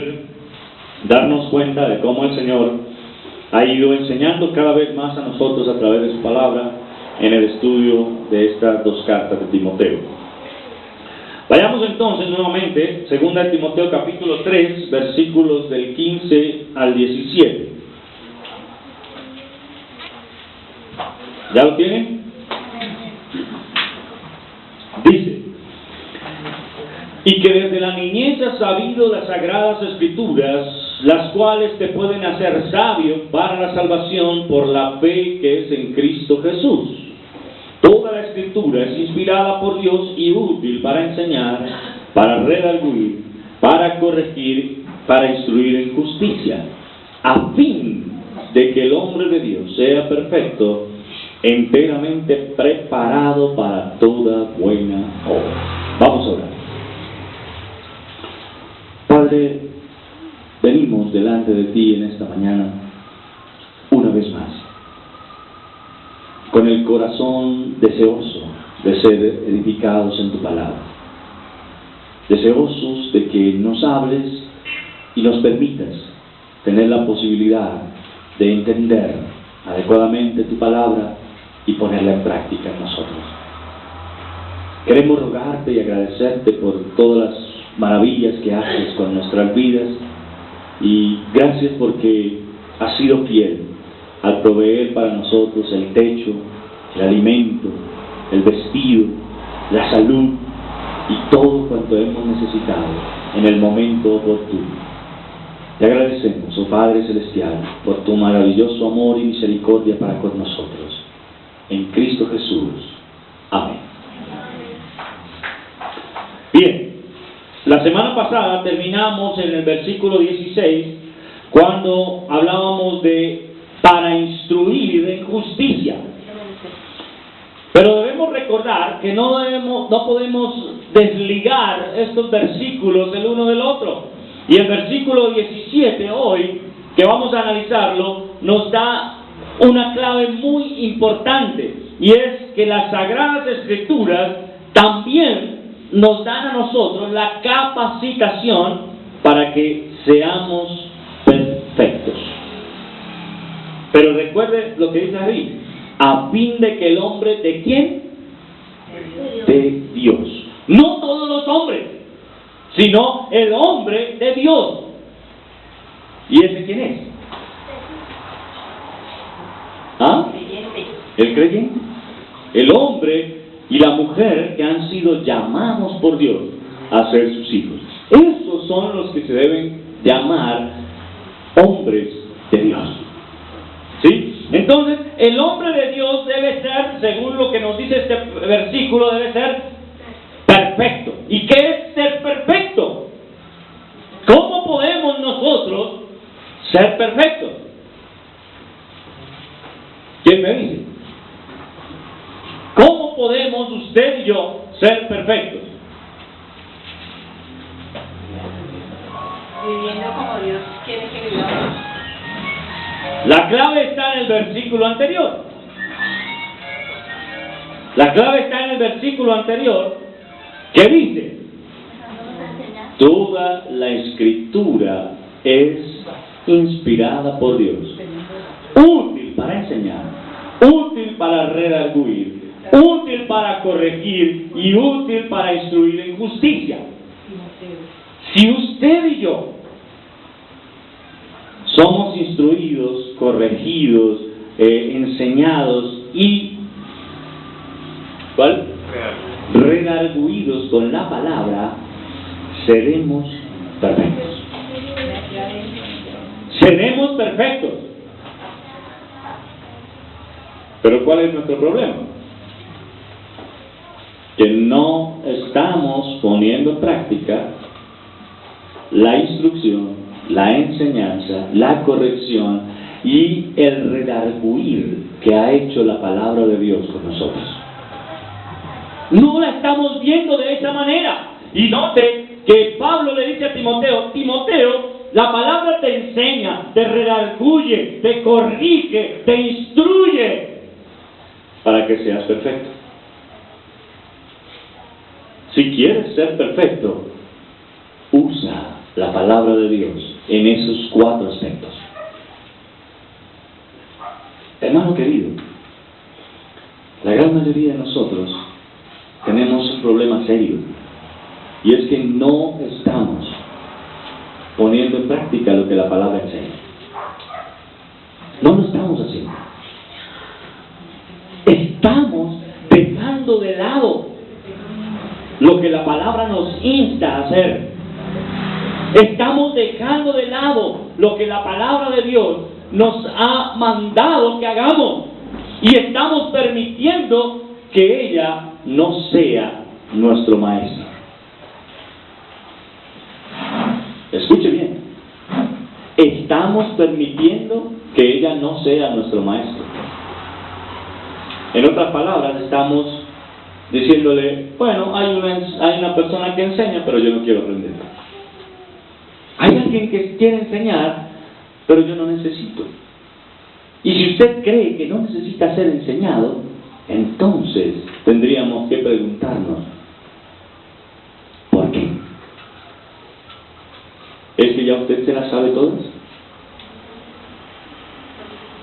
poder darnos cuenta de cómo el Señor ha ido enseñando cada vez más a nosotros a través de su palabra en el estudio de estas dos cartas de Timoteo. Vayamos entonces nuevamente, 2 Timoteo capítulo 3, versículos del 15 al 17. ¿Ya lo tienen? Dice: y que desde la niñez has sabido las sagradas escrituras, las cuales te pueden hacer sabio para la salvación por la fe que es en Cristo Jesús. Toda la escritura es inspirada por Dios y útil para enseñar, para redarguir, para corregir, para instruir en justicia, a fin de que el hombre de Dios sea perfecto, enteramente preparado para toda buena obra. Vamos a orar. Padre, venimos delante de ti en esta mañana, una vez más, con el corazón deseoso de ser edificados en tu palabra, deseosos de que nos hables y nos permitas tener la posibilidad de entender adecuadamente tu palabra y ponerla en práctica en nosotros. Queremos rogarte y agradecerte por todas las maravillas que haces con nuestras vidas, y gracias porque has sido fiel al proveer para nosotros el techo, el alimento, el vestido, la salud y todo cuanto hemos necesitado en el momento oportuno. Te agradecemos, oh Padre Celestial, por tu maravilloso amor y misericordia para con nosotros. En Cristo Jesús. Amén. Bien, la semana pasada terminamos en el versículo 16, cuando hablábamos de para instruir en justicia. Pero debemos recordar que no podemos desligar estos versículos el uno del otro. Y el versículo 17 hoy, que vamos a analizarlo, nos da una clave muy importante, y es que las Sagradas Escrituras también nos dan a nosotros la capacitación para que seamos perfectos. Pero recuerde lo que dice ahí, a fin de que el hombre, ¿de quién? De Dios. No todos los hombres, sino el hombre de Dios. ¿Y ese quién es? ¿Ah? El creyente. El hombre y la mujer que han sido llamados por Dios a ser sus hijos. Esos son los que se deben llamar hombres de Dios. ¿Sí? Entonces, el hombre de Dios debe ser, según lo que nos dice este versículo, debe ser perfecto. ¿Y qué es ser perfecto? ¿Cómo podemos nosotros ser perfectos? ¿Quién me dice? ¿Cómo podemos usted y yo ser perfectos? Viviendo como Dios quiere que vivamos. La clave está en el versículo anterior. La clave está en el versículo anterior, que dice: toda la escritura es inspirada por Dios, útil para enseñar, útil para redarguir, útil para corregir y útil para instruir en justicia. Si usted y yo somos instruidos, corregidos, enseñados y ¿cuál? Redarguidos con la palabra, seremos perfectos. Seremos perfectos. Pero ¿cuál es nuestro problema? Que no estamos poniendo en práctica la instrucción, la enseñanza, la corrección y el redarguir que ha hecho la palabra de Dios con nosotros. No la estamos viendo de esa manera. Y note que Pablo le dice a Timoteo: Timoteo, la palabra te enseña, te redarguye, te corrige, te instruye para que seas perfecto. Si quieres ser perfecto, usa la palabra de Dios en esos 4 aspectos. Hermano querido, la gran mayoría de nosotros tenemos un problema serio, y es que no estamos poniendo en práctica lo que la palabra enseña. No lo estamos haciendo. Estamos dejando de lado lo que la palabra nos insta a hacer. Estamos dejando de lado lo que la palabra de Dios nos ha mandado que hagamos, y estamos permitiendo que ella no sea nuestro maestro. Escuche bien, estamos permitiendo que ella no sea nuestro maestro. En otras palabras, estamos diciéndole, bueno, hay una persona que enseña, pero yo no quiero aprender. Hay alguien que quiere enseñar, pero yo no necesito. Y si usted cree que no necesita ser enseñado, entonces tendríamos que preguntarnos, ¿por qué? ¿Es que ya usted se las sabe todas?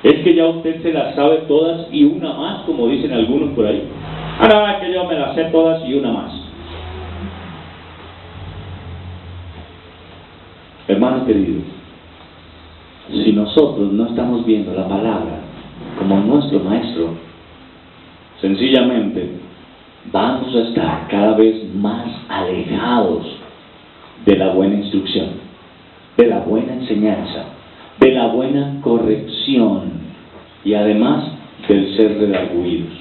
¿Es que ya usted se las sabe todas y una más, como dicen algunos por ahí? Ahora es que yo me las sé todas y una más. Hermano querido, si nosotros no estamos viendo la palabra como nuestro maestro, sencillamente vamos a estar cada vez más alejados de la buena instrucción, de la buena enseñanza, de la buena corrección y además del ser redarguidos.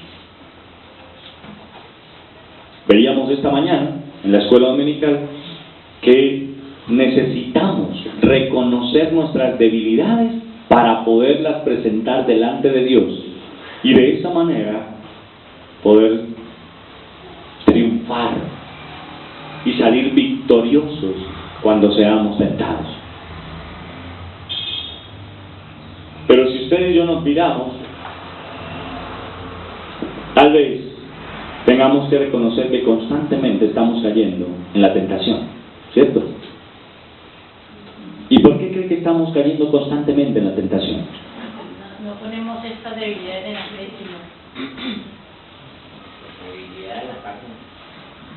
Veíamos esta mañana en la escuela dominical que necesitamos reconocer nuestras debilidades para poderlas presentar delante de Dios y de esa manera poder triunfar y salir victoriosos cuando seamos tentados. Pero si usted y yo nos miramos, tal vez tengamos que reconocer que constantemente estamos cayendo en la tentación, ¿cierto? ¿Y por qué cree que estamos cayendo constantemente en la tentación? No ponemos esta debilidad en la fe, sino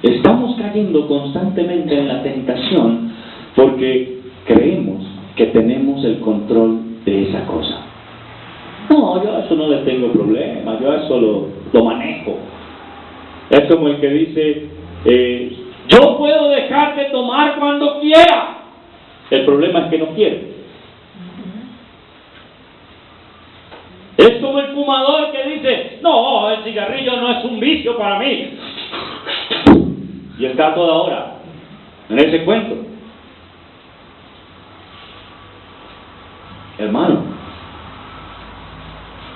Estamos cayendo constantemente en la tentación porque creemos que tenemos el control de esa cosa. No, yo a eso no le tengo problema, yo a eso lo manejo. Es como el que dice, yo puedo dejar de tomar cuando quiera. El problema es que no quiere. Es como el fumador que dice, no, el cigarrillo no es un vicio para mí. Y está toda hora en ese cuento. Hermano,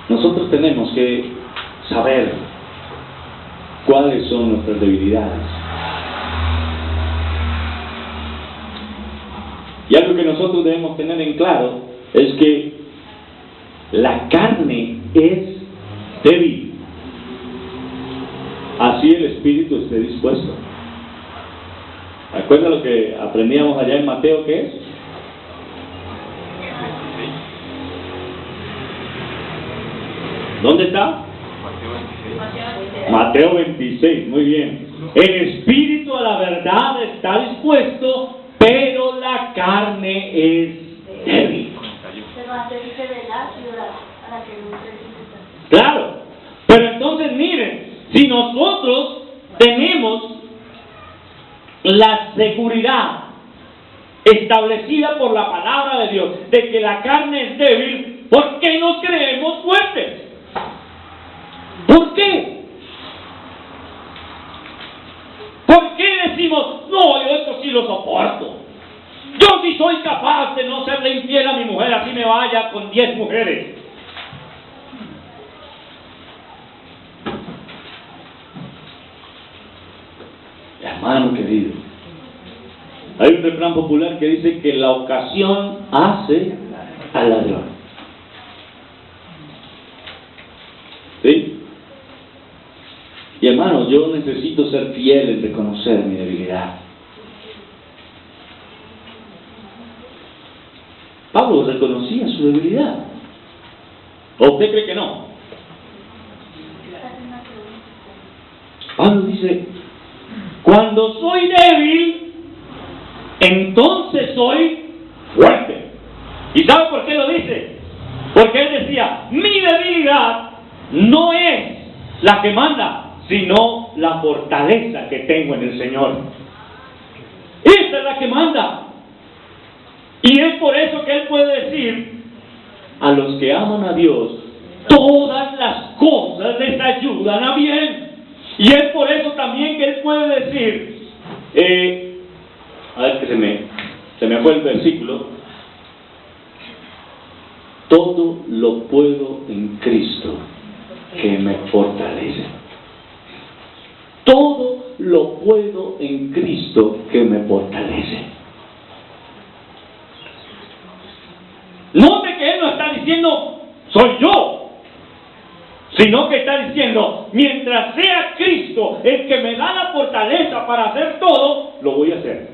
nosotros tenemos que saber cuáles son nuestras debilidades. Y algo que nosotros debemos tener en claro es que la carne es débil, así el espíritu esté dispuesto. ¿Recuerda lo que aprendíamos allá en Mateo? ¿Qué es? ¿Dónde está? Mateo 26, muy bien. El espíritu a la verdad está dispuesto, pero la carne es débil. Claro, pero entonces miren, si nosotros tenemos la seguridad establecida por la palabra de Dios de que la carne es débil, ¿por qué nos creemos fuertes? ¿Por qué? ¿Por qué decimos, no, yo esto sí lo soporto? Yo sí soy capaz de no serle infiel a mi mujer, así me vaya con 10 mujeres. Hermano querido, hay un refrán popular que dice que la ocasión hace al ladrón. ¿Sí? Y hermano, yo necesito ser fiel en reconocer mi debilidad. Pablo reconocía su debilidad. ¿O usted cree que no? Pablo dice, cuando soy débil, entonces soy fuerte. ¿Y sabe por qué lo dice? Porque él decía, mi debilidad no es la que manda, sino la fortaleza que tengo en el Señor. Esa es la que manda. Y es por eso que él puede decir, a los que aman a Dios, todas las cosas les ayudan a bien. Y es por eso también que él puede decir, a ver que se me fue el versículo, todo lo puedo en Cristo que me fortalece. Todo lo puedo en Cristo que me fortalece. Note que él no está diciendo, soy yo, sino que está diciendo, mientras sea Cristo el que me da la fortaleza para hacer todo, lo voy a hacer.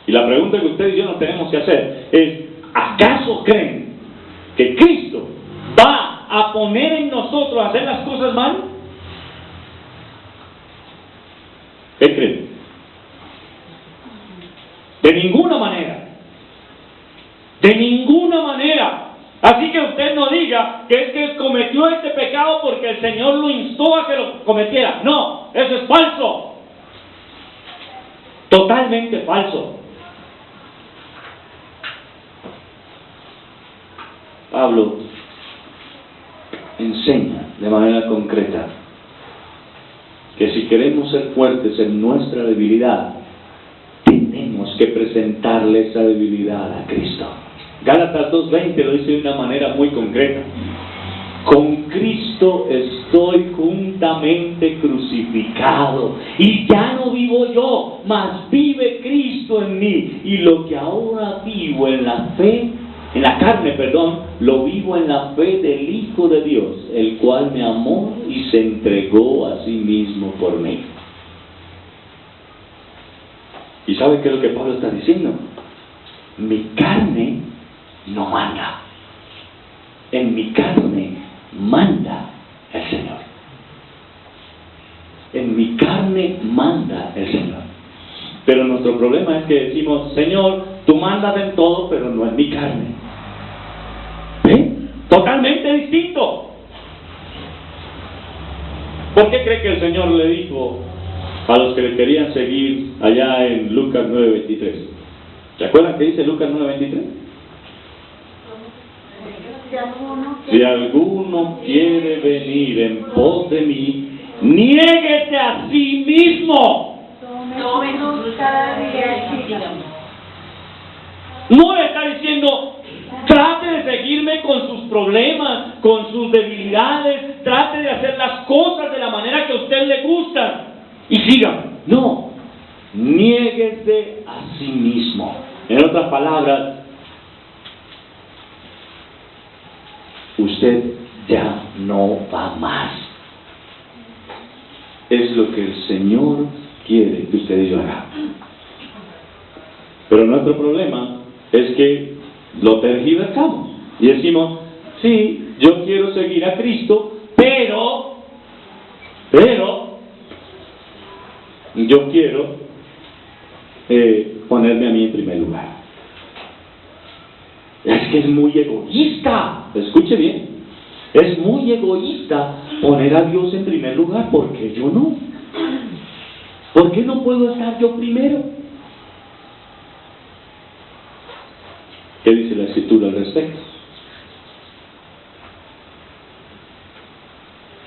Y la pregunta que usted y yo nos tenemos que hacer es, ¿acaso creen que Cristo va a poner en nosotros a hacer las cosas mal? ¿Qué creen? De ninguna manera. De ninguna manera. Así que usted no diga que es que cometió este pecado porque el Señor lo instó a que lo cometiera. No, eso es falso. Totalmente falso. Pablo enseña de manera concreta que si queremos ser fuertes en nuestra debilidad, tenemos que presentarle esa debilidad a Cristo. Gálatas 2:20 lo dice de una manera muy concreta. Con Cristo estoy juntamente crucificado, y ya no vivo yo, mas vive Cristo en mí. Y lo que ahora vivo en la carne, lo vivo en la fe del Hijo de Dios, el cual me amó y se entregó a sí mismo por mí. ¿Y sabe qué es lo que Pablo está diciendo? Mi carne no manda. En mi carne manda el Señor. En mi carne manda el Señor. Pero nuestro problema es que decimos, Señor, tú mandas en todo, pero no en mi carne. ¿Ve? Totalmente distinto. ¿Por qué cree que el Señor le dijo a los que le querían seguir allá en Lucas 9:23? ¿Se acuerdan que dice Lucas 9:23? Si alguno quiere venir en pos de mí, niéguese a sí mismo. No le está diciendo, trate de seguirme con sus problemas, con sus debilidades, trate de hacer las cosas de la manera que a usted le gusta y siga. No, niéguese a sí mismo. En otras palabras, usted ya no va más. Es lo que el Señor quiere que usted y yo haga. Pero nuestro problema es que lo tergiversamos y decimos, sí, yo quiero seguir a Cristo, pero yo quiero ponerme a mí en primer lugar. Es que es muy egoísta, escuche bien, es muy egoísta poner a Dios en primer lugar. ¿Por qué yo no? ¿Por qué no puedo estar yo primero? ¿Qué dice la Escritura al respecto?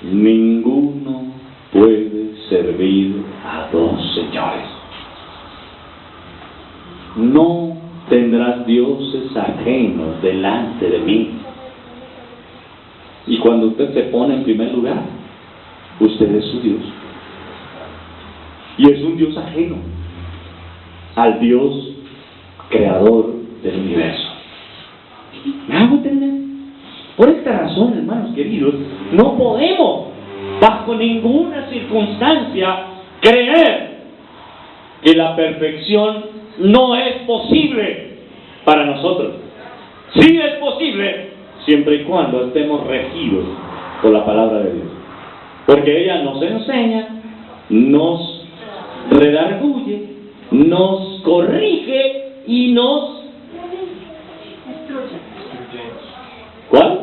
Ninguno puede servir a dos señores. No tendrás dioses ajenos delante de mí. Y cuando usted se pone en primer lugar, usted es su Dios. Y es un Dios ajeno al Dios creador del universo. ¿Me hago entender? Por esta razón, hermanos queridos, no podemos bajo ninguna circunstancia creer que la perfección no es posible para nosotros. Sí es posible, siempre y cuando estemos regidos por la palabra de Dios. Porque ella nos enseña, nos redarguye, nos corrige y nos... ¿Cuál?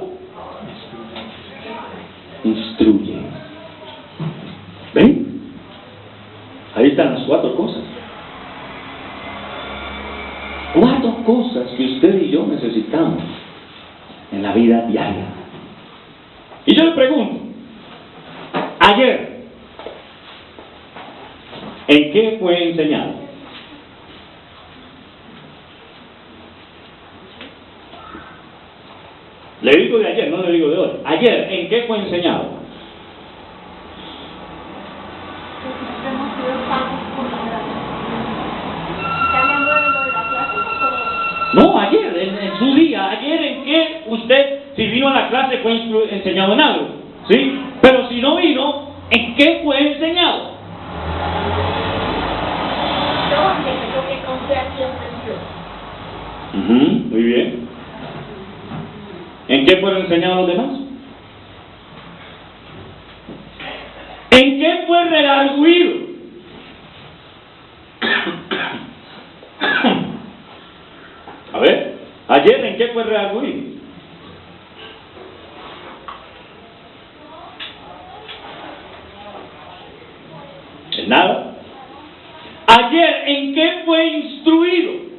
Instruye. ¿Ven? Ahí están las 4 cosas. 4 cosas que usted y yo necesitamos en la vida diaria. Y yo le pregunto, ayer, ¿en qué fue enseñado? Le digo de ayer, no le digo de hoy. Ayer, ¿en qué fue enseñado? Hemos sido salvos por la gracia. ¿Está hablando de lo de la clase? No, ayer, en su día. Ayer, ¿en qué usted, si vino a la clase, fue enseñado en algo? ¿Sí? Pero si no vino, ¿en qué fue enseñado? ¿Dónde creo que confiación en Dios? Muy bien. ¿En qué fueron enseñados los demás? ¿En qué fue redarguido? A ver, ayer ¿en qué fue redarguido? ¿En nada? Ayer ¿en qué fue instruido?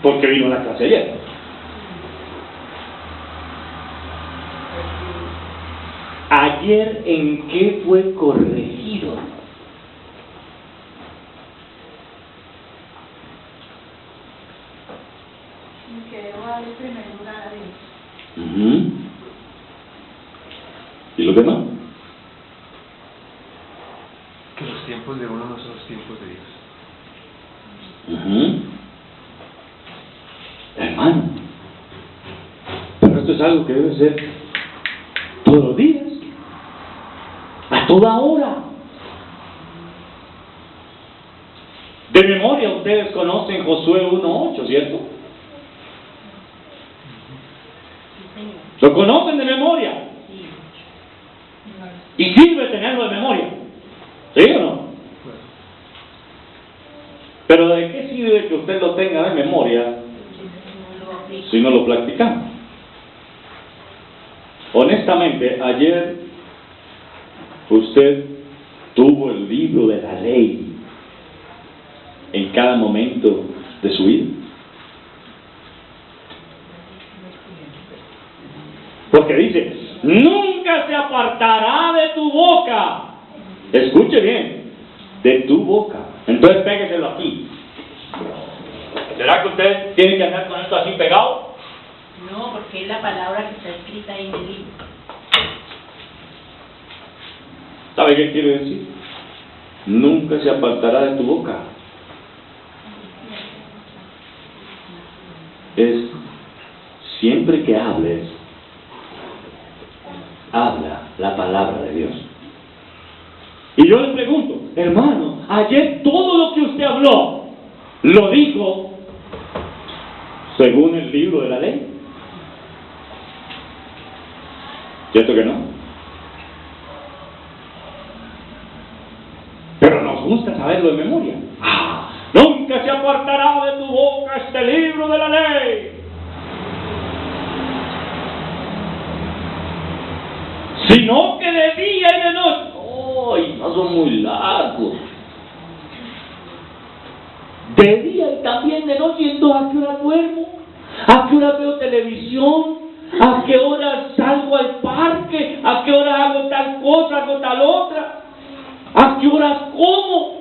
Porque vino a la clase ayer. Ayer ¿en qué fue corregido? Que debo darle primer lugar a Dios. ¿Y los demás? Que los tiempos de uno no son los tiempos de Dios. Hermano, pero esto es algo que debe ser todos los días, a toda hora. De memoria ustedes conocen Josué 1:8, ¿cierto? ¿Lo conocen de memoria? Y sirve tenerlo de memoria, ¿sí o no? Pero ¿de qué sirve que usted lo tenga de memoria si no lo practicamos? Honestamente, ayer usted tuvo el libro de la ley en cada momento de su vida. Porque dice, nunca se apartará de tu boca. Escuche bien, de tu boca. Entonces pégueselo aquí. ¿Será que usted tiene que andar con esto así pegado? No, porque es la palabra que está escrita ahí en el libro. ¿Sabe qué quiere decir? Nunca se apartará de tu boca. Es siempre que hables, habla la palabra de Dios. Y yo le pregunto, hermano, ayer todo lo que usted habló, ¿lo dijo según el libro de la ley? ¿Cierto que no? Pero nos gusta saberlo de memoria. Nunca se apartará de tu boca este libro de la ley, sino que de día y de noche. ¡Ay, no son muy largos! De día y también de noche. ¿Y entonces a qué hora duermo? ¿A qué hora veo televisión? ¿A qué hora salgo al parque? ¿A qué hora hago tal cosa, hago tal otra? ¿A qué horas como?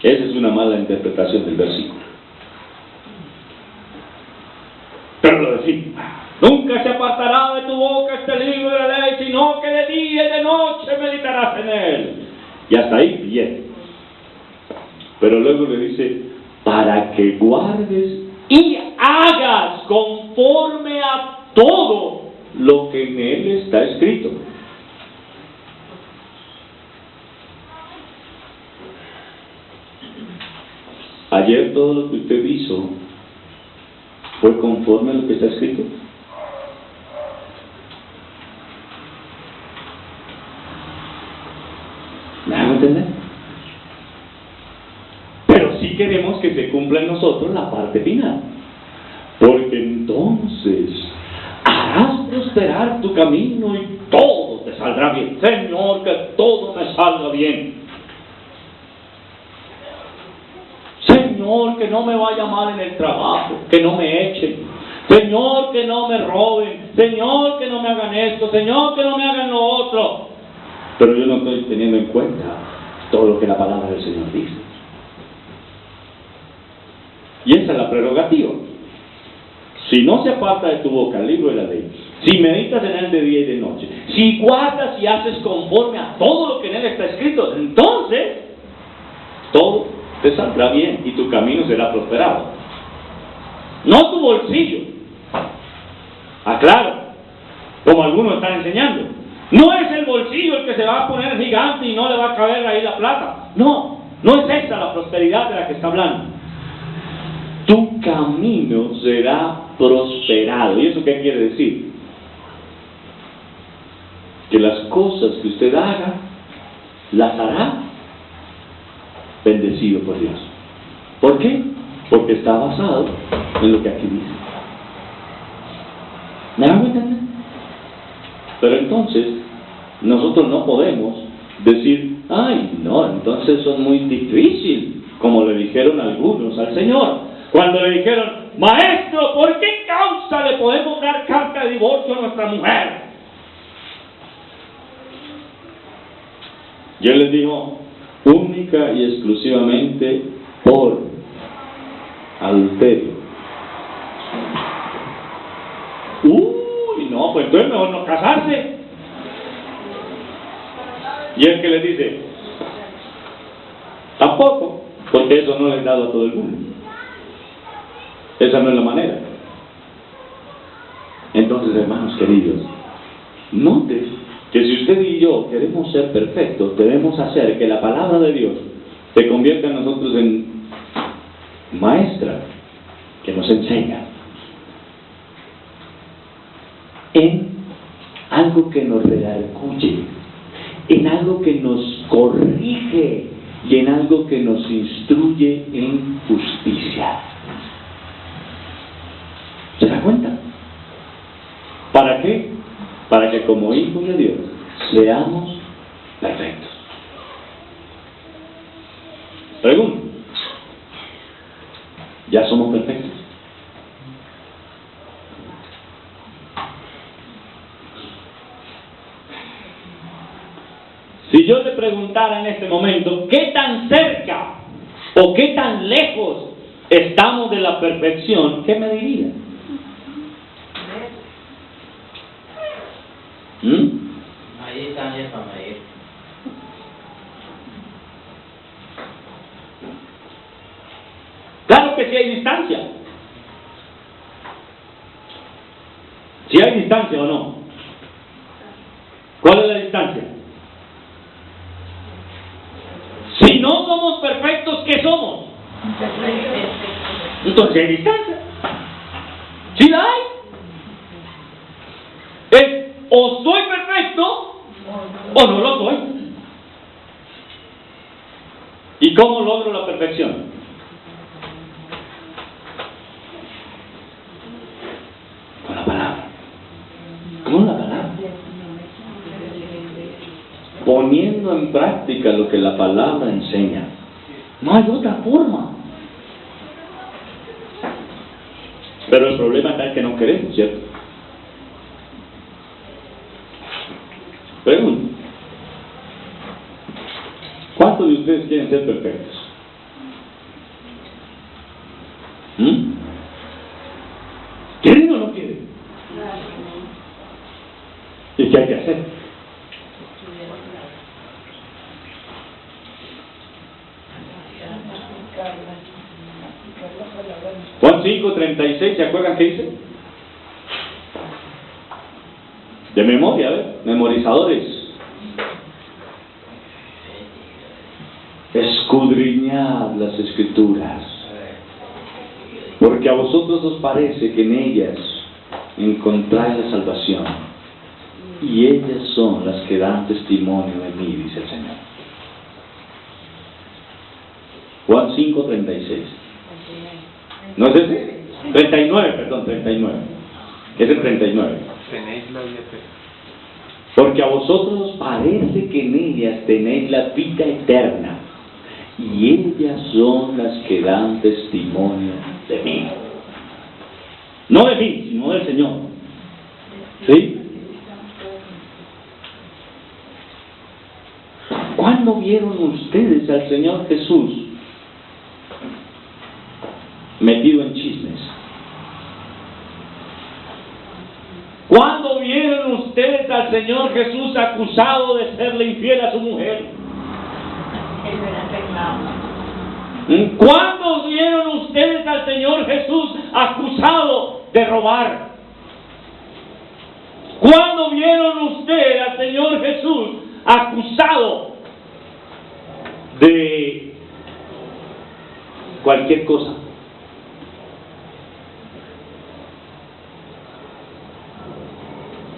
Esa es una mala interpretación del versículo. Pero lo decimos, nunca se apartará de tu boca este libro de la ley, sino que de día y de noche meditarás en él. Y hasta ahí bien. Pero luego le dice, para que guardes y hagas conforme a todo lo que en él está escrito. Ayer todo lo que usted hizo fue conforme a lo que está escrito. ¿Me hago entender? Pero sí queremos que se cumpla en nosotros la parte final. Porque entonces harás prosperar tu camino y todo te saldrá bien. Señor, que todo me salga bien. Señor, que no me vaya mal en el trabajo, que no me echen. Señor, que no me roben. Señor, que no me hagan esto. Señor, que no me hagan lo otro. Pero yo no estoy teniendo en cuenta todo lo que la palabra del Señor dice. Y esa es la prerrogativa. Si no se aparta de tu boca el libro de la ley, si meditas en él de día y de noche, si guardas y haces conforme a todo lo que en él está escrito, entonces todo te saldrá bien y tu camino será prosperado. No tu bolsillo. Aclaro, como algunos están enseñando. No es el bolsillo el que se va a poner gigante y no le va a caber ahí la plata. No, no es esa la prosperidad de la que está hablando. Tu camino será prosperado. ¿Y eso qué quiere decir? Que las cosas que usted haga, las hará bendecido por Dios. ¿Por qué? Porque está basado en lo que aquí dice. ¿Me hago entender? Pero entonces, nosotros no podemos decir, ay, no, entonces eso es muy difícil, como le dijeron algunos al Señor. Cuando le dijeron, maestro, ¿por qué causa le podemos dar carta de divorcio a nuestra mujer? Y él les dijo, única y exclusivamente por adulterio. Uy, no, pues entonces mejor no casarse. Y el que le dice, tampoco, porque eso no le es dado a todo el mundo. Esa no es la manera. Entonces, hermanos queridos, note que si usted y yo queremos ser perfectos, debemos hacer que la palabra de Dios se convierta en nosotros en maestra que nos enseña, en algo que nos redarguye, en algo que nos corrige y en algo que nos instruye en justicia. ¿Se da cuenta? ¿Para qué? Para que como hijos de Dios seamos perfectos. Pregunto, ¿ya somos perfectos? Si yo le preguntara en este momento, ¿qué tan cerca o qué tan lejos estamos de la perfección? ¿Qué me diría? Ahí está ya para ir. Claro que sí hay distancia. ¿Sí hay distancia o no? ¿Cuál es la distancia? Si no somos perfectos, ¿qué somos? Entonces hay distancia. ¿Sí la hay? Es o soy perfecto o no lo soy. ¿Y cómo logro la perfección? Con la palabra. Con la palabra. Poniendo en práctica lo que la palabra enseña. No hay otra forma. Pero el problema está en que no queremos, ¿cierto? Pregunto, ¿cuántos de ustedes quieren ser perfectos? ¿Quieren o no quieren? ¿Y qué hay que hacer? Juan 5, 5:36, ¿se acuerdan qué dice? De memoria, ¿ves? Memorizadores. Escudriñad las Escrituras, porque a vosotros os parece que en ellas encontráis la salvación, y ellas son las que dan testimonio de mí, dice el Señor. Juan 5:36. ¿No es ese? 39, perdón, 39. Es el 39. Tenéis la vida eterna. Porque a vosotros os parece que en ellas tenéis la vida eterna, y ellas son las que dan testimonio de mí. No de mí, sino del Señor. ¿Sí? ¿Cuándo vieron ustedes al Señor Jesús metido en chismes? ¿Cuándo vieron ustedes al Señor Jesús acusado de serle infiel a su mujer? Él me la reclama. ¿Cuándo vieron ustedes al Señor Jesús acusado de robar? ¿Cuándo vieron ustedes al Señor Jesús acusado de cualquier cosa?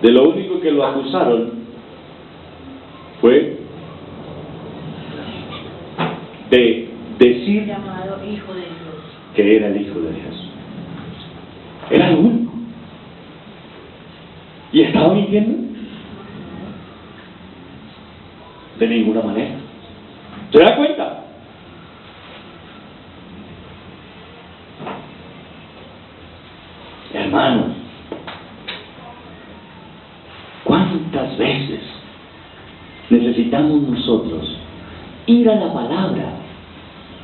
De lo único que lo acusaron fue de decir Llamado Hijo de Dios. que era el Hijo de Dios. Era lo único. ¿Y estaba mintiendo? De ninguna manera. ¿Se da cuenta? Hermanos, ¿cuántas veces necesitamos nosotros ir a la palabra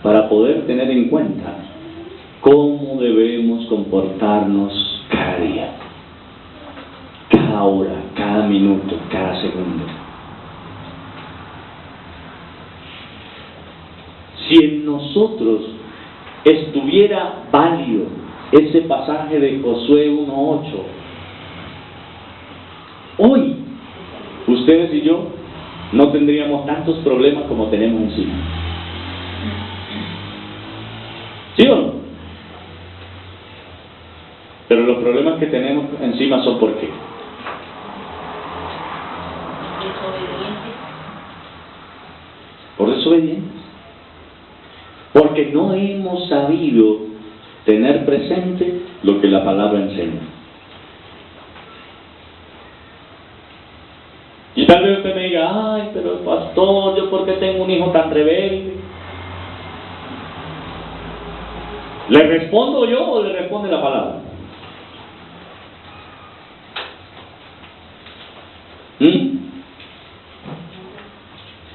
para poder tener en cuenta cómo debemos comportarnos cada día, cada hora, cada minuto, cada segundo? Si en nosotros estuviera válido ese pasaje de Josué 1:8, hoy ustedes y yo no tendríamos tantos problemas como tenemos encima. ¿Sí o no? Pero los problemas que tenemos encima son ¿por qué? Desobediente. Por desobedientes. Porque no hemos sabido tener presente lo que la palabra enseña. Y tal vez usted me diga, ay, pero pastor, ¿yo por qué tengo un hijo tan rebelde? ¿Le respondo yo o le responde la palabra?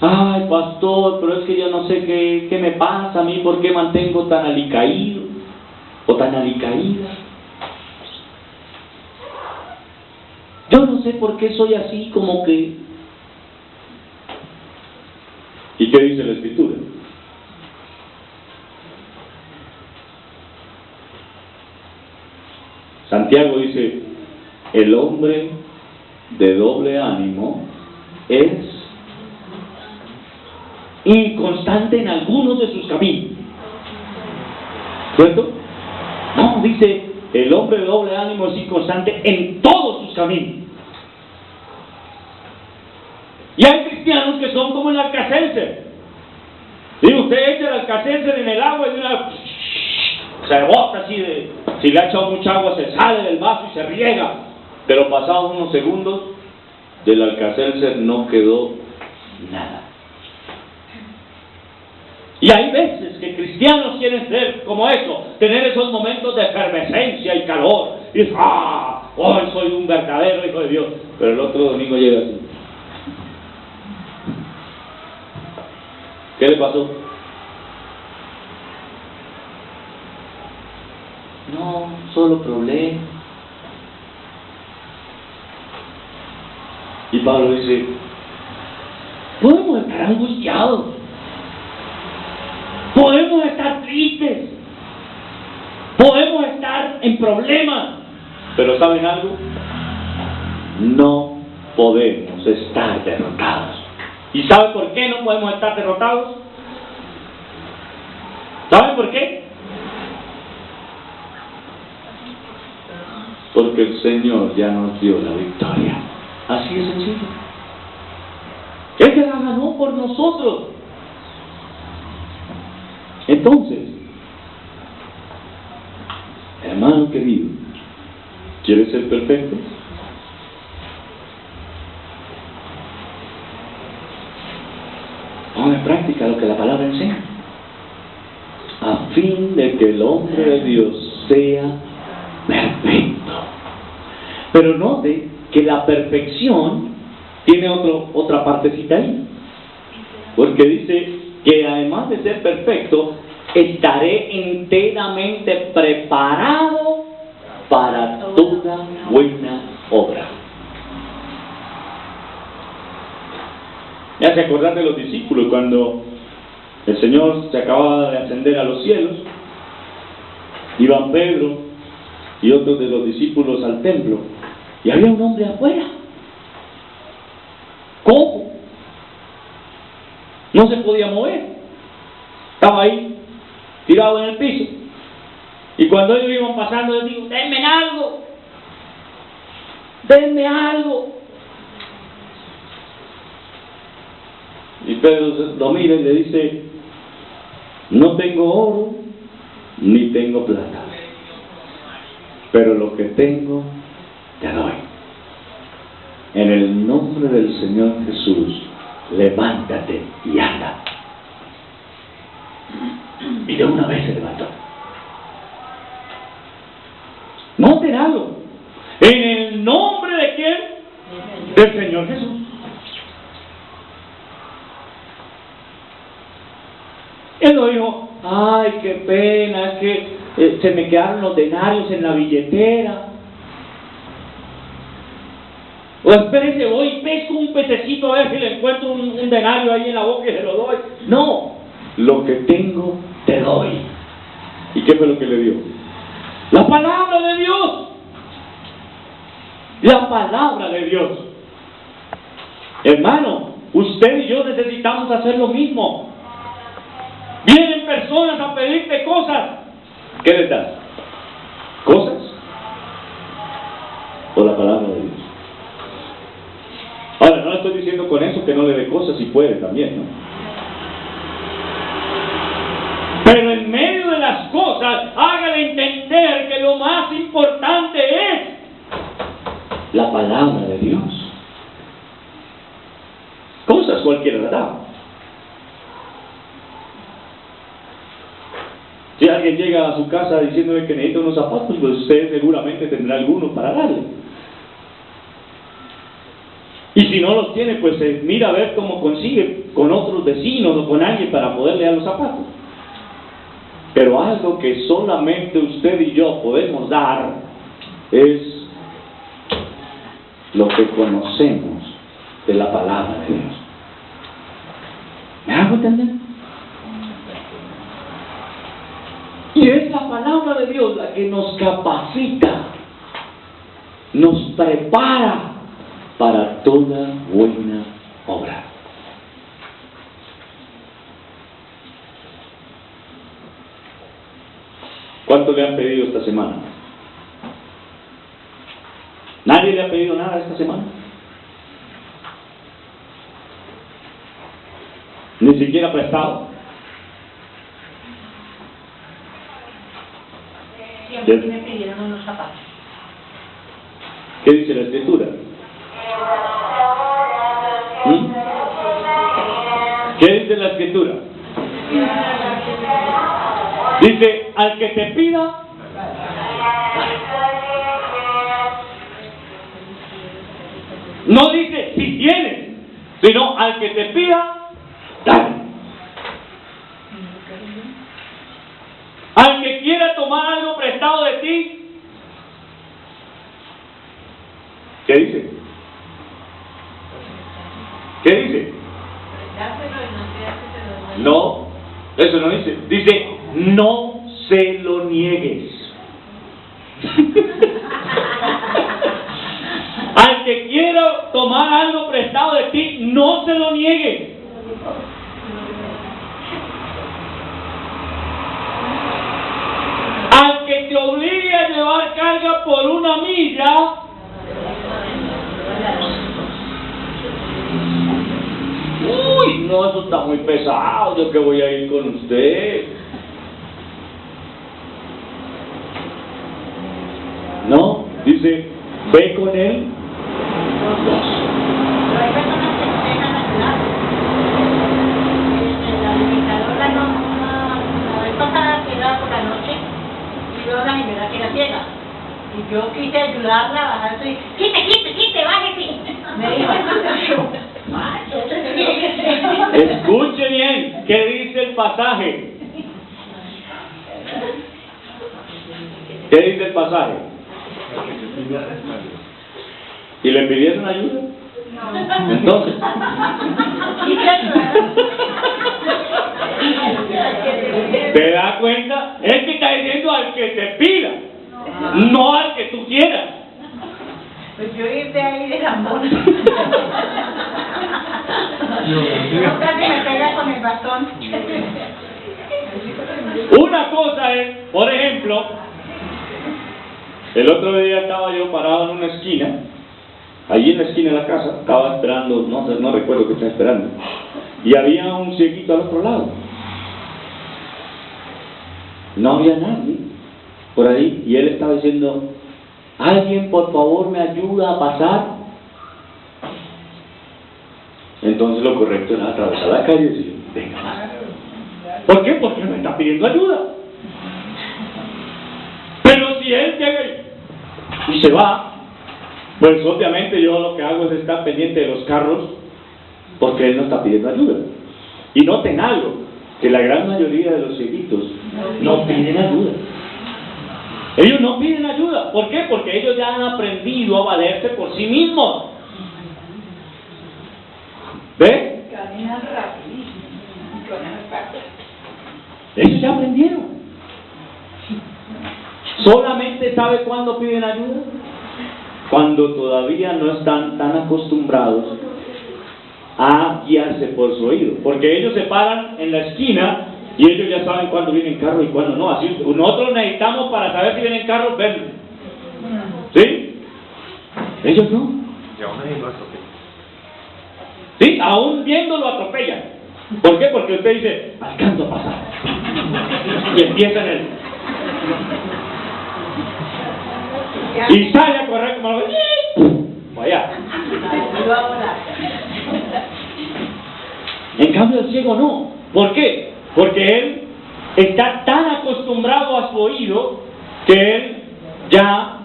Ay, pastor, pero es que yo no sé qué me pasa a mí, ¿por qué mantengo tan alicaído o tan alicaída? Yo no sé por qué soy así, como que... ¿Y qué dice la Escritura? Santiago dice, el hombre de doble ánimo es inconstante en algunos de sus caminos. ¿Cierto? No, dice, el hombre de doble ánimo es inconstante en todos sus caminos. Y hay cristianos que son como el alcacelser. Y usted echa el alcacelser en el agua y de una... se bota así de... Si le ha echado mucha agua se sale del vaso y se riega. Pero pasados unos segundos, del alcacelser no quedó nada. Y hay veces que cristianos quieren ser como eso, tener esos momentos de efervescencia y calor. Y hoy soy un verdadero hijo de Dios. Pero el otro domingo llega así. ¿Qué le pasó? No, solo problemas. Y Pablo dice, podemos estar angustiados, podemos estar tristes, Podemos estar en problemas, pero ¿saben algo? No podemos estar derrotados. ¿Y saben por qué no podemos estar derrotados? ¿Saben por qué? Porque el Señor ya nos dio la victoria. Así de sencillo. Él se la ganó por nosotros. Entonces, hermano querido, ¿quieres ser perfecto? Pon en práctica lo que la palabra enseña, a fin de que el hombre de Dios sea perfecto. Pero note que la perfección tiene otra partecita ahí, porque dice que además de ser perfecto, estaré enteramente preparado para toda buena obra. Ya se acordan de los discípulos cuando el Señor se acababa de ascender a los cielos, iban Pedro y otros de los discípulos al templo, y había un hombre afuera, cojo, no se podía mover, estaba ahí, tirado en el piso, y cuando ellos iban pasando, les digo, denme algo, denme algo. Y Pedro lo mira y le dice, no tengo oro, ni tengo plata, pero lo que tengo, te doy. En el nombre del Señor Jesús, levántate y anda. Y de una vez se levantó. Noten algo. En el nombre de quién? Del Señor Jesús. Él lo dijo, ay, qué pena, es que se me quedaron los denarios en la billetera. O espérese, voy y pesco un pececito a ver si le encuentro un denario ahí en la boca y se lo doy. No, lo que tengo te doy. ¿Y qué fue lo que le dio? La palabra de Dios. La palabra de Dios. Hermano, usted y yo necesitamos hacer lo mismo. Vienen personas a pedirte cosas. ¿Qué les das? ¿Cosas? ¿O la palabra de Dios? Ahora, no le estoy diciendo con eso que no le dé cosas, si puede también, ¿no? Pero en medio de las cosas, hágale entender que lo más importante es la palabra de Dios. Cosas cualquiera le da. Si alguien llega a su casa diciéndole que necesita unos zapatos, pues usted seguramente tendrá algunos para darle. Y si no los tiene, pues mira a ver cómo consigue con otros vecinos o con alguien para poderle dar los zapatos. Pero algo que solamente usted y yo podemos dar es lo que conocemos de la palabra de Dios. ¿Me hago entender? Y es la palabra de Dios la que nos capacita, nos prepara para toda buena obra. ¿Cuánto le han pedido esta semana? ¿Nadie le ha pedido nada esta semana? ¿Ni siquiera prestado? Siempre me pidieron unos zapatos. ¿Qué dice la Escritura? ¿Qué dice la Escritura? Dice, al que te pida, no dice si tienes, sino al que te pida, dale. Al que quiera tomar algo prestado de ti, ¿qué dice? ¿Qué dice? No, eso no dice. Dice, no se lo niegues. Al que quiera tomar algo prestado de ti, no se lo niegue. Al que te obligue a llevar carga por una milla, uy, no, eso está muy pesado, yo que voy a ir con usted. No, dice, ve con él. Pero hay personas que no dejan ayudar. La limitadora la vez pasada quedaba por la noche y veo a una señora que era ciega. Y yo quise ayudarla a bajarse y quite, bájese. Me dijo, Escuche bien, ¿qué dice el pasaje? ¿Qué dice el pasaje? ¿Y le pidieron ayuda? no. Entonces, ¿te das cuenta? Es que está diciendo al que te pida, no al que tú quieras. Pues yo irte ahí de lambón. No casi me pega con el bastón. Una cosa es, por ejemplo, el otro día estaba yo parado en una esquina, allí en la esquina de la casa, estaba esperando, no recuerdo qué estaba esperando, y había un cieguito al otro lado. No había nadie por ahí, y él estaba diciendo, ¿alguien por favor me ayuda a pasar? Entonces lo correcto era atravesar la calle y decir, venga más. ¿Por qué? Porque me está pidiendo ayuda. Pero si él llega y se va, pues obviamente yo lo que hago es estar pendiente de los carros, porque él no está pidiendo ayuda. Y noten algo, que la gran mayoría de los cieguitos no piden ayuda. Ellos no piden ayuda. ¿Por qué? Porque ellos ya han aprendido a valerse por sí mismos. ¿Ve? Caminan rapidísimo. Ellos ya aprendieron. Solamente sabe cuándo piden ayuda. Cuando todavía no están tan acostumbrados a guiarse por su oído. Porque ellos se paran en la esquina y ellos ya saben cuándo vienen carros y cuándo no. Así nosotros necesitamos, para saber si vienen carros, verlos. ¿Sí? Ellos no. Y aún así lo atropella. ¿Sí? Aún viéndolo atropellan. ¿Por qué? Porque usted dice, alcanzo a pasar. Y empieza en el... Y sale a correr como algo. Vaya. En cambio el ciego no. ¿Por qué? Porque él está tan acostumbrado a su oído que él ya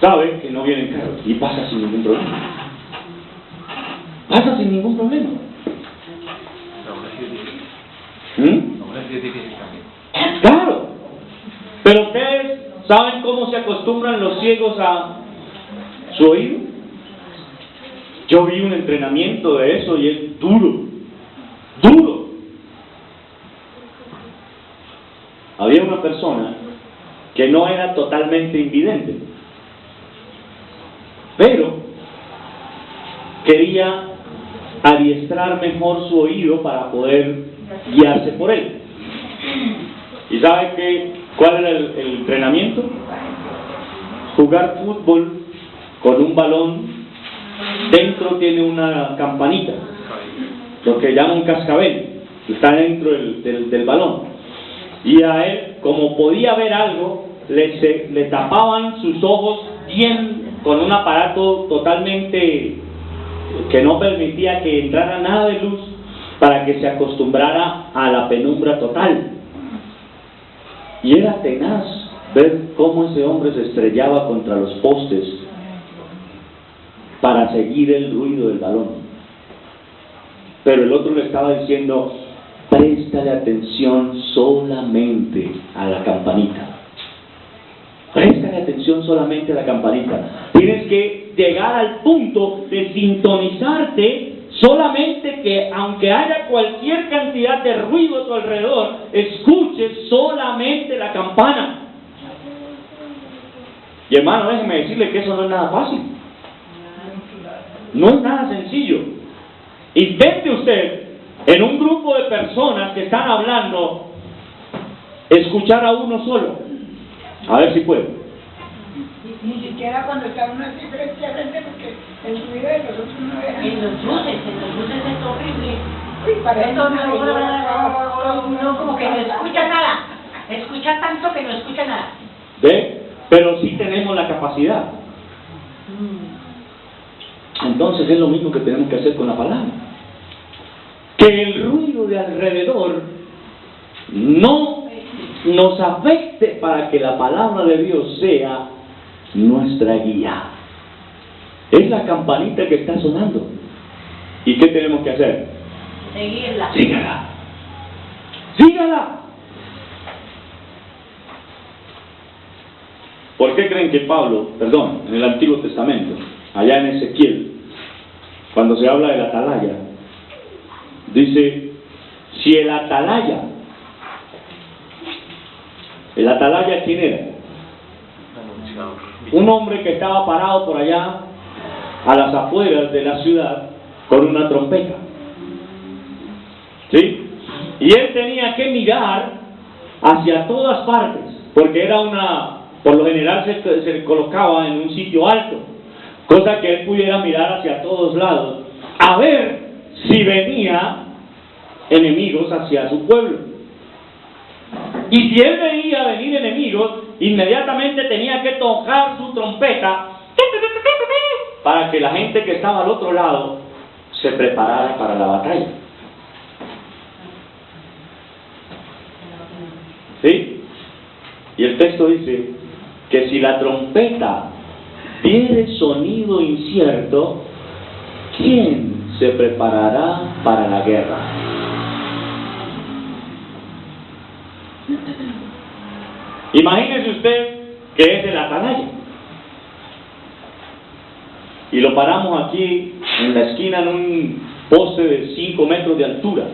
sabe que no vienen carros y pasa sin ningún problema. Pasa sin ningún problema. Aún así es difícil. Aún así es difícil también. Claro. Pero ustedes saben cómo se acostumbran los ciegos a su oído. Yo vi un entrenamiento de eso y es duro. Duro. Había una persona que no era totalmente invidente, pero quería adiestrar mejor su oído para poder guiarse por él. ¿Y sabe cuál era el entrenamiento? Jugar fútbol con un balón, dentro tiene una campanita, lo que llaman cascabel, está dentro del balón. Y a él, como podía ver algo, le tapaban sus ojos bien con un aparato totalmente que no permitía que entrara nada de luz, para que se acostumbrara a la penumbra total. Y era tenaz ver cómo ese hombre se estrellaba contra los postes para seguir el ruido del balón. Pero el otro le estaba diciendo, préstale atención solamente a la campanita. Préstale atención solamente a la campanita. Tienes que llegar al punto de sintonizarte solamente, que aunque haya cualquier cantidad de ruido a tu alrededor, escuches solamente la campana. Y hermano, déjeme decirle que eso no es nada fácil. No es nada sencillo. Intente usted, en un grupo de personas que están hablando, escuchar a uno solo. A ver si puede. Ni siquiera cuando está uno así frente a frente, porque el ruido de los otros no era. En los buses es horrible. Uy, para Esto no, como que no escucha nada. Escucha tanto que no escucha nada. ¿Ve? Pero sí tenemos la capacidad. Entonces es lo mismo que tenemos que hacer con la palabra. Que el ruido de alrededor no nos afecte para que la palabra de Dios sea nuestra guía. Es la campanita que está sonando. ¿Y qué tenemos que hacer? Seguirla. Sígala. Sígala. ¿Por qué creen que Pablo, en el Antiguo Testamento, allá en Ezequiel, cuando se habla de la atalaya, dice, si el atalaya, ¿quién era? Un hombre que estaba parado por allá, a las afueras de la ciudad, con una trompeta. ¿Sí? Y él tenía que mirar hacia todas partes, porque era por lo general se colocaba en un sitio alto, cosa que él pudiera mirar hacia todos lados, a ver si venía enemigos hacia su pueblo. Y si él veía venir enemigos, inmediatamente tenía que tocar su trompeta para que la gente que estaba al otro lado se preparara para la batalla. ¿Sí? Y el texto dice que si la trompeta diere sonido incierto, ¿quién se preparará para la guerra? Imagínese usted que es el atalaya y lo paramos aquí en la esquina en un poste de 5 metros de altura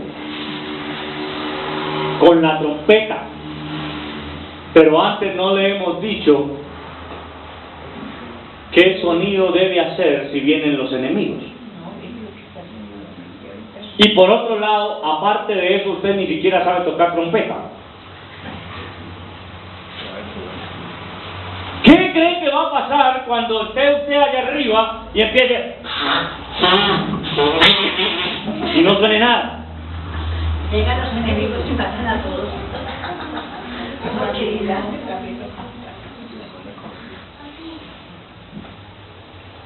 con la trompeta, pero antes no le hemos dicho qué sonido debe hacer si vienen los enemigos. Y por otro lado, aparte de eso, usted ni siquiera sabe tocar trompeta. ¿Qué cree que va a pasar cuando esté usted allá arriba y empiece y no suene nada? Llegan los enemigos y matan a todos.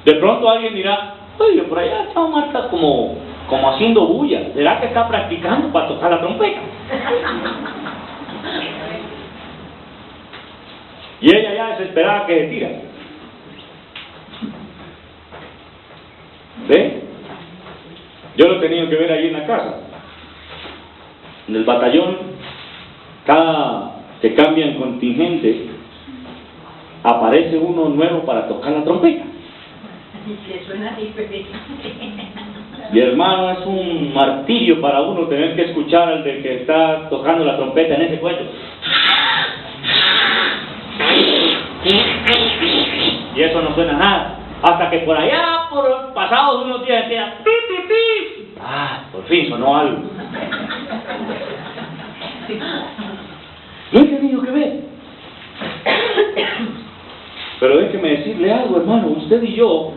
De pronto alguien dirá, oye, por allá está Marta como haciendo bulla. ¿Será que está practicando para tocar la trompeta? Y ella ya desesperada que se tira. ¿Ve? Yo lo he tenido que ver ahí en la casa. En el batallón, cada que cambian contingente, aparece uno nuevo para tocar la trompeta. Que suena diferente. Y hermano, es un martirio para uno tener que escuchar al de que está tocando la trompeta en ese cuento. Y eso no suena nada. Hasta que por allá, por pasados unos días, decía, pi, pi, pi. Ah, por fin sonó algo. No he tenido que ver. Pero déjeme decirle algo, hermano. Usted y yo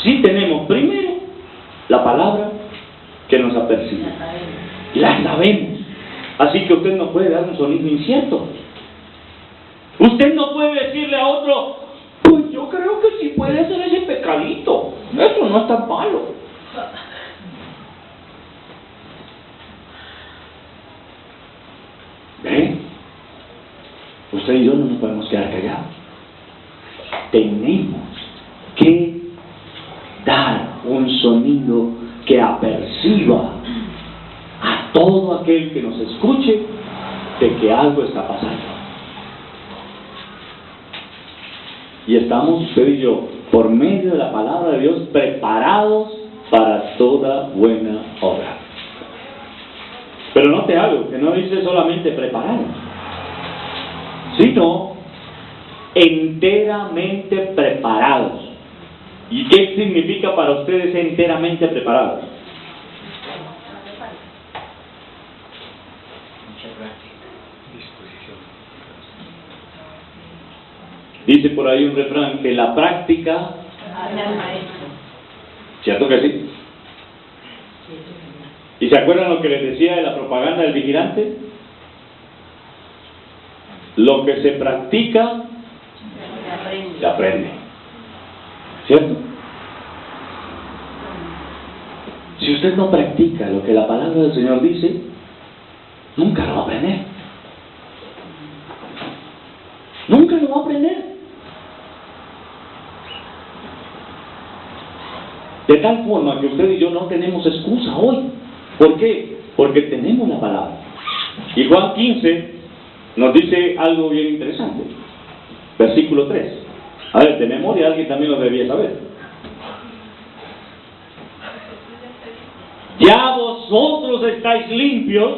sí tenemos primero la palabra que nos apercibe. La sabemos. Así que usted no puede dar un sonido incierto. Usted no puede decirle a otro, pues yo creo que sí puede ser ese pecadito. Eso no es tan malo. ¿Ven? Usted y yo no nos podemos quedar callados. Tenemos que dar un sonido que aperciba a todo aquel que nos escuche de que algo está pasando. Y estamos usted y yo, por medio de la palabra de Dios, preparados para toda buena obra. Pero note algo, que no dice solamente preparados, sino enteramente preparados. ¿Y qué significa para ustedes enteramente preparados? Mucha práctica. Disposición. Dice por ahí un refrán que la práctica, Hace al maestro. ¿cierto que sí? ¿Y se acuerdan lo que les decía de la propaganda del vigilante? Lo que se practica, Se aprende. se aprende. ¿Cierto? Si usted no practica lo que la palabra del Señor dice, nunca lo va a aprender. Nunca lo va a aprender. De tal forma que usted y yo no tenemos excusa hoy. ¿Por qué? Porque tenemos la palabra. Y Juan 15 nos dice algo bien interesante. Versículo 3. A ver, de memoria alguien también lo debía saber. Ya vosotros estáis limpios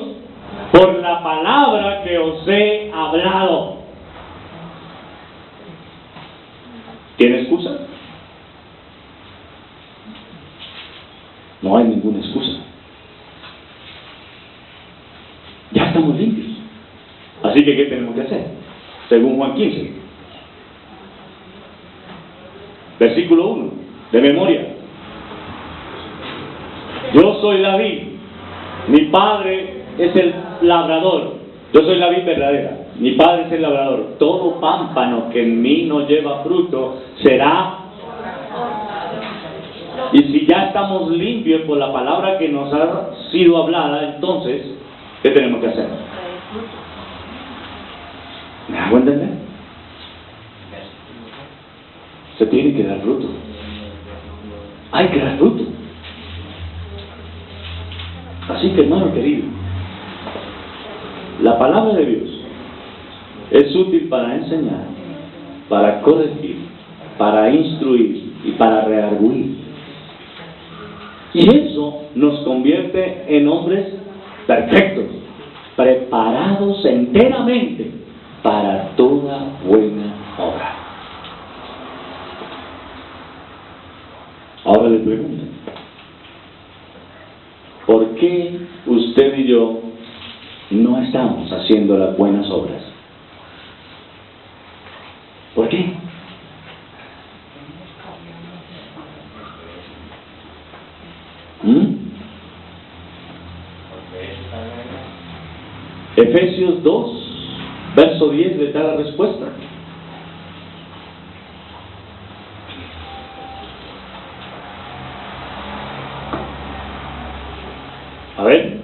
por la palabra que os he hablado. ¿Tiene excusa? No hay ninguna excusa. Ya estamos limpios. Así que, ¿qué tenemos que hacer? Según Juan 15. Versículo 1, de memoria. Yo soy la vid, mi padre es el labrador. Yo soy la vid verdadera, mi padre es el labrador. Todo pámpano que en mí no lleva fruto será. Y si ya estamos limpios por la palabra que nos ha sido hablada, entonces, ¿qué tenemos que hacer? ¿Me hago entender? Se tiene que dar fruto. Hay que dar fruto. Así que, hermano querido, la palabra de Dios es útil para enseñar, para corregir, para instruir y para redarguir. Y eso nos convierte en hombres perfectos, preparados enteramente para toda buena obra. Ahora le pregunto, ¿por qué usted y yo no estamos haciendo las buenas obras? ¿Por qué? Efesios 2, verso 10 le da la respuesta. A ver.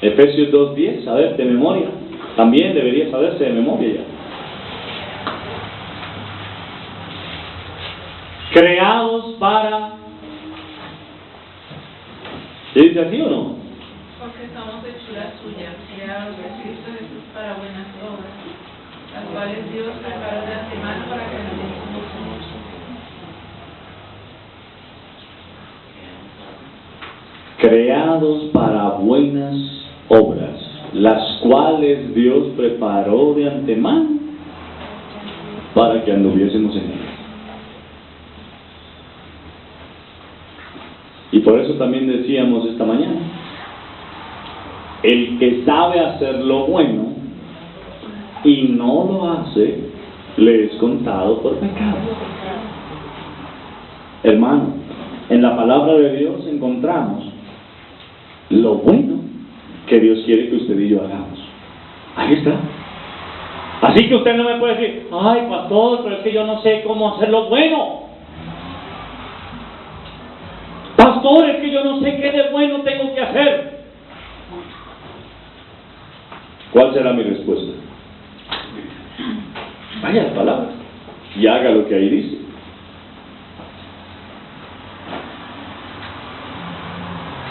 Efesios 2:10, a ver, de memoria. También debería saberse de memoria ya. Creados para... ¿Dice así o no? Porque somos hechuras suyas, creados de Cristo Jesús para buenas obras, las cuales Dios preparó de antemano para que nos hiciésemos. Creados para buenas obras, las cuales Dios preparó de antemano para que anduviésemos en ellas. Y por eso también decíamos esta mañana, el que sabe hacer lo bueno y no lo hace, le es contado por pecado. Hermano, en la palabra de Dios encontramos lo bueno que Dios quiere que usted y yo hagamos. Ahí está. Así que usted no me puede decir, ay pastor, pero es que yo no sé cómo hacer lo bueno. Pastor, es que yo no sé qué de bueno tengo que hacer. ¿Cuál será mi respuesta? Vaya a la palabra y haga lo que ahí dice.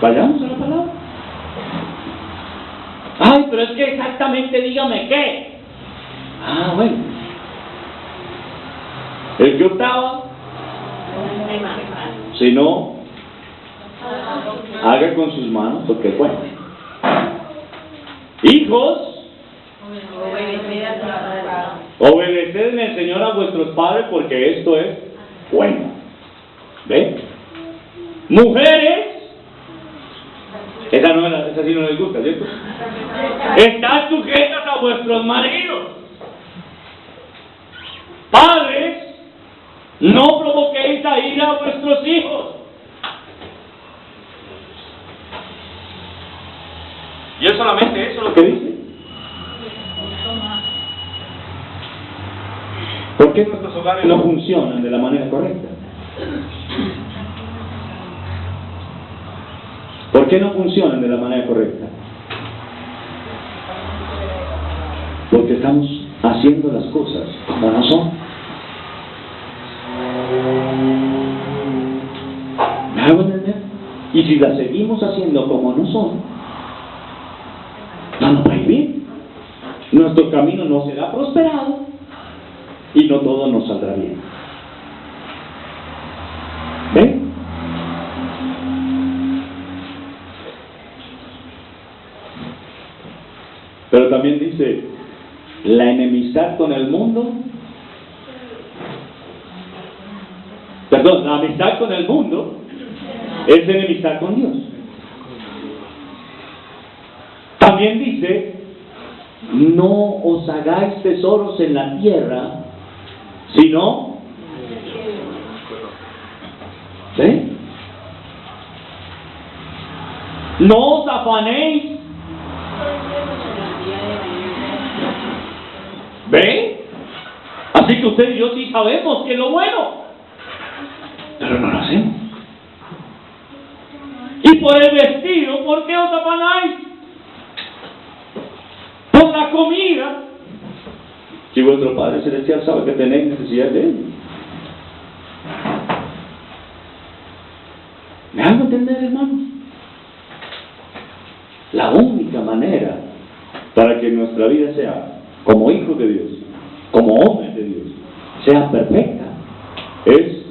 Vayamos a la palabra. Ay, pero es que exactamente dígame qué. Ah, bueno. El que hurtaba, si no, haga con sus manos porque es bueno. Hijos, Obedeced en el Señor a vuestros padres porque esto es bueno. ¿Ve? Mujeres, esa sí no les gusta, ¿cierto? Estad sujetas a vuestros maridos. Padres, no provoquéis a ira a vuestros hijos. ¿Y es solamente eso lo que dice? ¿Por qué nuestros hogares no funcionan de la manera correcta? ¿Por qué no funcionan de la manera correcta? Porque estamos haciendo las cosas como no son. ¿Me hago entender? Y si las seguimos haciendo como no son, no nos va a ir bien. Nuestro camino no será prosperado y no todo nos saldrá bien. ¿Ven? Pero también dice, la enemistad con el mundo, perdón, la amistad con el mundo es enemistad con Dios. También dice, no os hagáis tesoros en la tierra, sino, ¿sí? No os afanéis. ¿Ven? Así que usted y yo sí sabemos que es lo bueno, pero no lo hacemos. Y por el vestido, ¿por qué os afanáis? Por la comida. Si vuestro Padre Celestial sabe que tenéis necesidad de él. ¿Me hago entender, hermanos? La única manera para que nuestra vida sea como hijos de Dios, como hombres de Dios, sea perfecta, es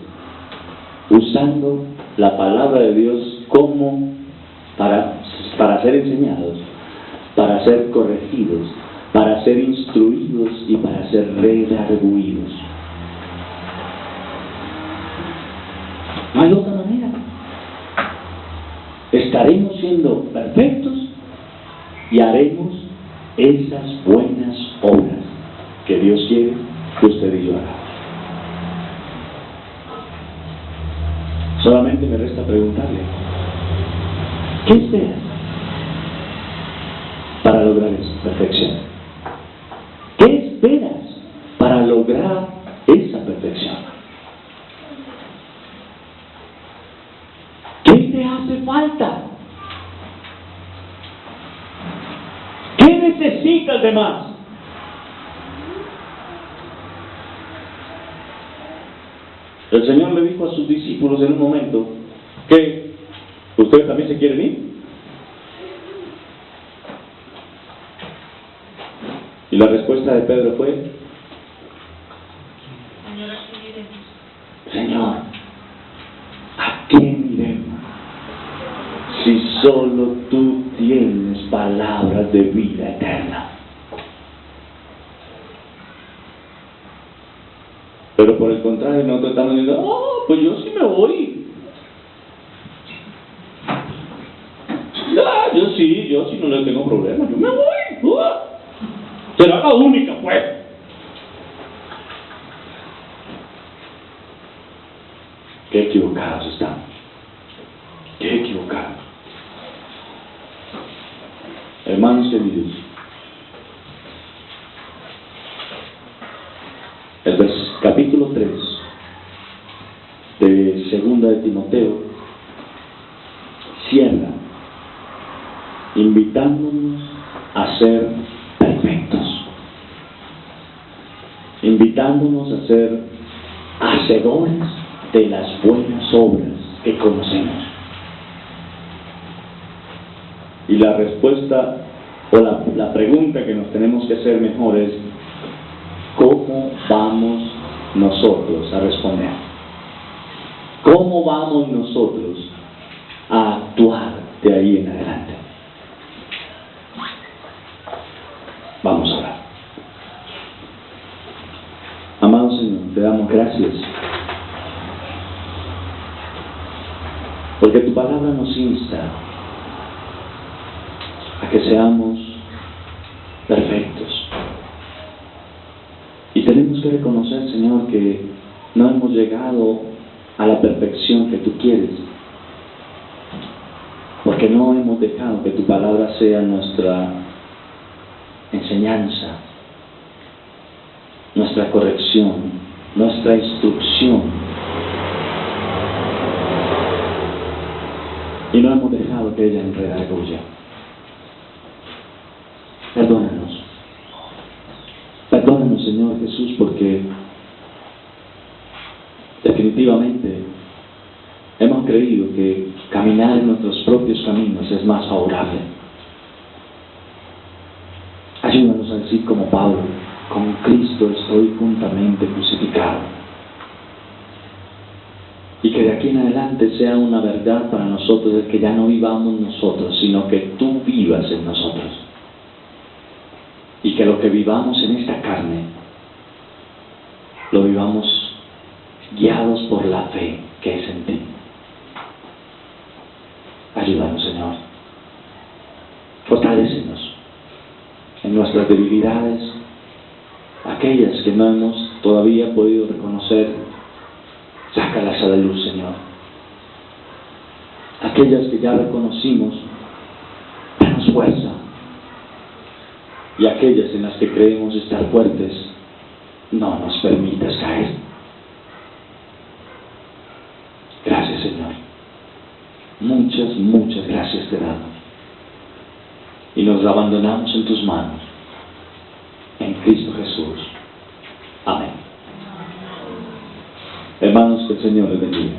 usando la palabra de Dios como para ser enseñados, para ser corregidos, para ser instruidos y para ser redarguidos. No hay otra manera. Estaremos siendo perfectos y haremos esas buenas obras que Dios quiere que usted y yo hagamos. Solamente me resta preguntarle, ¿qué esperas para lograr esa perfección? ¿Qué esperas para lograr esa perfección? ¿Qué te hace falta? ¿Qué necesitas de más? El Señor le dijo a sus discípulos en un momento que ustedes también se quieren ir. Y la respuesta de Pedro fue: Señor, ¿a quién iremos? Si solo tú tienes palabras de vida eterna. Pero por el contrario, nosotros estamos diciendo, oh, pues yo sí me voy. Yo sí no le tengo problema, yo me voy. Será la única, pues. Qué equivocados estamos. Qué equivocados. Hermanos queridos, el capítulo 3 de Segunda de Timoteo cierra invitándonos a ser perfectos, invitándonos a ser hacedores de las buenas obras que conocemos. Y la respuesta o la pregunta que nos tenemos que hacer mejor es: ¿cómo vamos nosotros a responder? ¿Cómo vamos nosotros a actuar de ahí en adelante? Vamos a orar. Gracias. Porque tu palabra nos insta a que seamos perfectos. Y tenemos que reconocer, Señor, que no hemos llegado a la perfección que tú quieres. Porque no hemos dejado que tu palabra sea nuestra enseñanza, nuestra corrección, nuestra instrucción. Y no hemos dejado que ella enredarguya. Perdónanos. Perdónanos, Señor Jesús, porque definitivamente hemos creído que caminar en nuestros propios caminos es más favorable. Ayúdanos a decir como Pablo: con Cristo estoy juntamente crucificado. Y que de aquí en adelante sea una verdad para nosotros, de que ya no vivamos nosotros, sino que tú vivas en nosotros. Y que lo que vivamos en esta carne, lo vivamos guiados por la fe que es en ti. Ayúdanos, Señor. Fortalécenos en nuestras debilidades, aquellas que no hemos todavía podido reconocer, sácalas a la luz, Señor. Aquellas que ya reconocimos, danos fuerza. Y aquellas en las que creemos estar fuertes, no nos permitas caer. Gracias, Señor. Muchas, muchas gracias te damos. Y nos abandonamos en tus manos. En Cristo Jesús. Amén. Hermanos, que el Señor les bendiga.